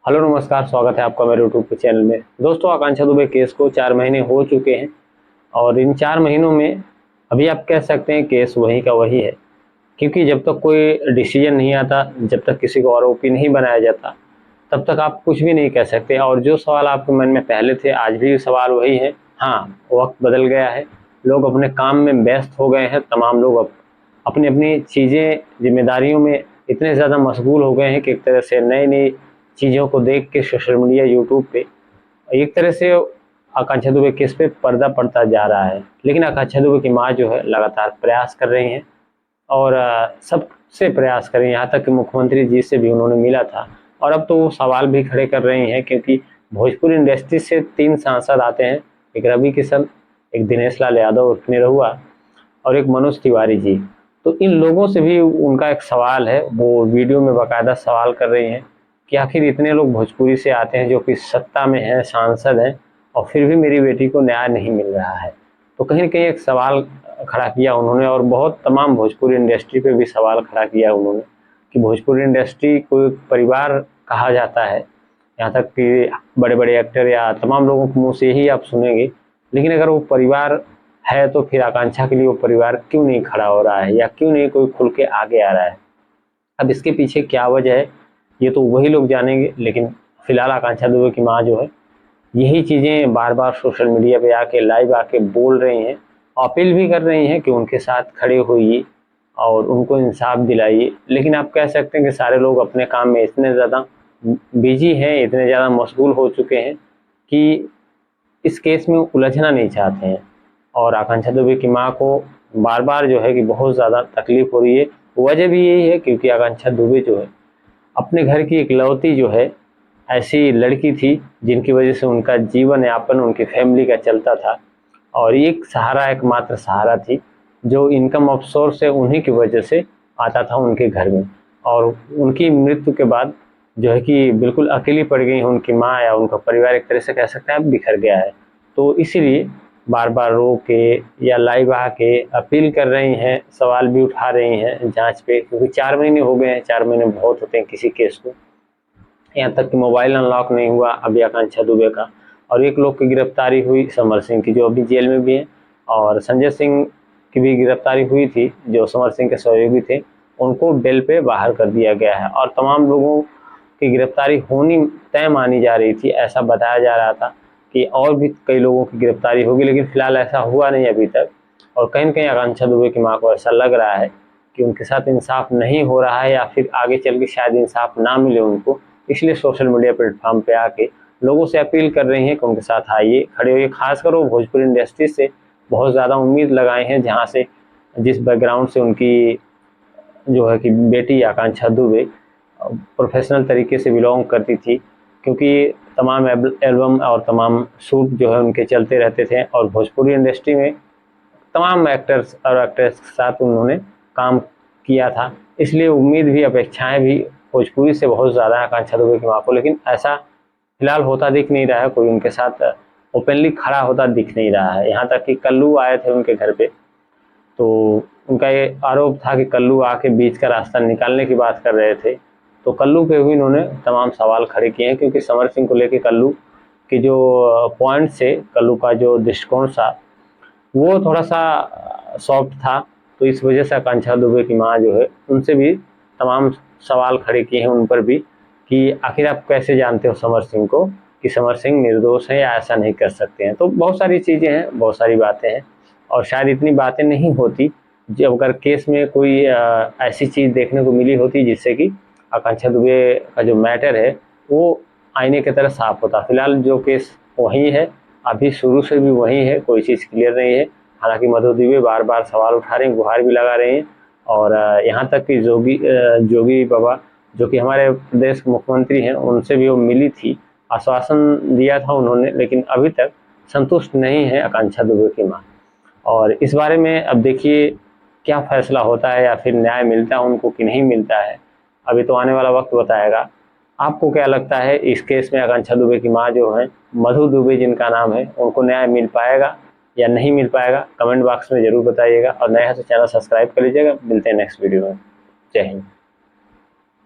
Hello नमस्कार, स्वागत है आपका मेरे यूट्यूब चैनल में। दोस्तों, आकांक्षा दुबे केस को 4 महीने हो चुके हैं और इन 4 महीनों में अभी आप कह सकते हैं केस वही का वही है, क्योंकि जब तक कोई डिसीजन नहीं आता, जब तक किसी को आरोपी नहीं बनाया जाता, तब तक आप कुछ भी नहीं कह सकते। और जो सवाल आपके मन में पहले थे, आज भी सवाल वही है। हाँ, वक्त बदल गया है, लोग अपने काम में व्यस्त हो गए हैं, तमाम लोग अपनी अपनी चीज़ें, जिम्मेदारियों में इतने ज़्यादा मशगूल हो गए हैं कि एक तरह से नई नई चीज़ों को देख के सोशल मीडिया, यूट्यूब पे एक तरह से आकांक्षा दुबे केस पे पर्दा पड़ता जा रहा है। लेकिन आकांक्षा दुबे की माँ जो है लगातार प्रयास कर रही हैं और सबसे प्रयास कर रही हैं, यहाँ तक कि मुख्यमंत्री जी से भी उन्होंने मिला था। और अब तो वो सवाल भी खड़े कर रही हैं, क्योंकि भोजपुरी इंडस्ट्री से 3 सांसद आते हैं, एक रवि किशन, एक दिनेश लाल यादव उर्फ निरहुआ और एक मनोज तिवारी जी। तो इन लोगों से भी उनका एक सवाल है, वो वीडियो में बाकायदा सवाल कर रही हैं कि आखिर इतने लोग भोजपुरी से आते हैं जो कि सत्ता में हैं, सांसद हैं, और फिर भी मेरी बेटी को न्याय नहीं मिल रहा है। तो कहीं न कहीं एक सवाल खड़ा किया उन्होंने, और बहुत तमाम भोजपुरी इंडस्ट्री पे भी सवाल खड़ा किया उन्होंने कि भोजपुरी इंडस्ट्री को एक परिवार कहा जाता है। यहाँ तक कि बड़े-बड़े एक्टर या तमाम लोगों के मुँह से यही आप सुनेंगे। लेकिन अगर वो परिवार है तो फिर आकांक्षा के लिए वो परिवार क्यों नहीं खड़ा हो रहा है, या क्यों नहीं कोई खुल के आगे आ रहा है? अब इसके पीछे क्या वजह है, ये तो वही लोग जानेंगे। लेकिन फिलहाल आकांक्षा दुबे की माँ जो है, यही चीज़ें बार-बार सोशल मीडिया पे आके, लाइव आके बोल रही हैं, अपील भी कर रही हैं कि उनके साथ खड़े होइए और उनको इंसाफ दिलाइए। लेकिन आप कह सकते हैं कि सारे लोग अपने काम में इतने ज़्यादा बिजी हैं, इतने ज़्यादा मशगूल हो चुके हैं कि इस केस में उलझना नहीं चाहते हैं। और आकांक्षा दुबे की माँ को बार-बार जो है कि बहुत ज़्यादा तकलीफ हो रही है। वजह भी यही है क्योंकि आकांक्षा दुबे जो है, अपने घर की इकलौती जो है, ऐसी लड़की थी जिनकी वजह से उनका जीवन यापन, उनकी फैमिली का चलता था। और एक सहारा, एकमात्र सहारा थी, जो इनकम ऑफ सोर्स है उन्हीं की वजह से आता था उनके घर में। और उनकी मृत्यु के बाद जो है कि बिल्कुल अकेली पड़ गई हैं उनकी माँ, या उनका परिवार एक तरह से कह सकते हैं आप बिखर गया है। तो इसीलिए बार-बार रो के या लाइव आके अपील कर रही हैं, सवाल भी उठा रही हैं जाँच पे, क्योंकि 4 महीने हो गए हैं, 4 महीने बहुत होते हैं किसी केस को। यहाँ तक कि मोबाइल अनलॉक नहीं हुआ अभी आकांक्षा दुबे का। और एक लोग की गिरफ्तारी हुई, समर सिंह की, जो अभी जेल में भी हैं, और संजय सिंह की भी गिरफ्तारी हुई थी, जो समर सिंह के सहयोगी थे, उनको बेल पे बाहर कर दिया गया है। और तमाम लोगों की गिरफ्तारी होनी तय मानी जा रही थी, ऐसा बताया जा रहा था कि और भी कई लोगों की गिरफ्तारी होगी, लेकिन फिलहाल ऐसा हुआ नहीं अभी तक। और कहीं न कहीं आकांक्षा दुबे की माँ को ऐसा लग रहा है कि उनके साथ इंसाफ नहीं हो रहा है, या फिर आगे चल के शायद इंसाफ ना मिले उनको। इसलिए सोशल मीडिया प्लेटफॉर्म पे आके लोगों से अपील कर रही हैं कि उनके साथ आइए, खड़े होइए। खासकर वो भोजपुरी इंडस्ट्री से बहुत ज़्यादा उम्मीद लगाए हैं, जहाँ से, जिस बैकग्राउंड से उनकी जो है कि बेटी आकांक्षा दुबे प्रोफेशनल तरीके से बिलोंग करती थी, क्योंकि तमाम एल्बम और तमाम शूट जो है उनके चलते रहते थे। और भोजपुरी इंडस्ट्री में तमाम एक्टर्स और एक्ट्रेस के साथ उन्होंने काम किया था। इसलिए उम्मीद भी, अपेक्षाएं भी भोजपुरी से बहुत ज़्यादा है आकांक्षा दुबे की माँ को। लेकिन ऐसा फिलहाल होता दिख नहीं रहा है, कोई उनके साथ ओपनली खड़ा होता दिख नहीं रहा है। यहाँ तक कि कल्लू आए थे उनके घर पे, तो उनका ये आरोप था कि कल्लू आके बीच का रास्ता निकालने की बात कर रहे थे। तो कल्लू पे भी इन्होंने तमाम सवाल खड़े किए हैं, क्योंकि समर सिंह को लेके कल्लू की जो पॉइंट से, कल्लू का जो दृष्टिकोण था, वो थोड़ा-सा सॉफ्ट था। तो इस वजह से आकांक्षा दुबे की माँ जो है, उनसे भी तमाम सवाल खड़े किए हैं उन पर भी, कि आखिर आप कैसे जानते हो समर सिंह को, कि समर सिंह निर्दोष है या ऐसा नहीं कर सकते हैं। तो बहुत सारी चीज़ें हैं, बहुत सारी बातें हैं, और शायद इतनी बातें नहीं होती जब अगर केस में कोई ऐसी चीज़ देखने को मिली होती जिससे कि आकांक्षा दुबे का जो मैटर है वो आईने की तरह साफ होता। फिलहाल जो केस वही है, अभी शुरू से भी वही है, कोई चीज़ क्लियर नहीं है। हालांकि मधु दीवे बार-बार सवाल उठा रहे हैं, गुहार भी लगा रहे हैं। और यहाँ तक कि जोगी बाबा, जो कि हमारे प्रदेश के मुख्यमंत्री हैं, उनसे भी वो मिली थी, आश्वासन दिया था उन्होंने, लेकिन अभी तक संतुष्ट नहीं है आकांक्षा दुबे की माँ। और इस बारे में अब देखिए क्या फैसला होता है, या फिर न्याय मिलता है उनको कि नहीं मिलता है, अभी तो आने वाला वक्त बताएगा। आपको क्या लगता है इस केस में आकांक्षा दुबे की माँ जो है, मधु दुबे जिनका नाम है, उनको न्याय मिल पाएगा या नहीं मिल पाएगा? कमेंट बॉक्स में ज़रूर बताइएगा, और नया है तो चैनल सब्सक्राइब कर लीजिएगा। मिलते हैं नेक्स्ट वीडियो में। जय हिंद।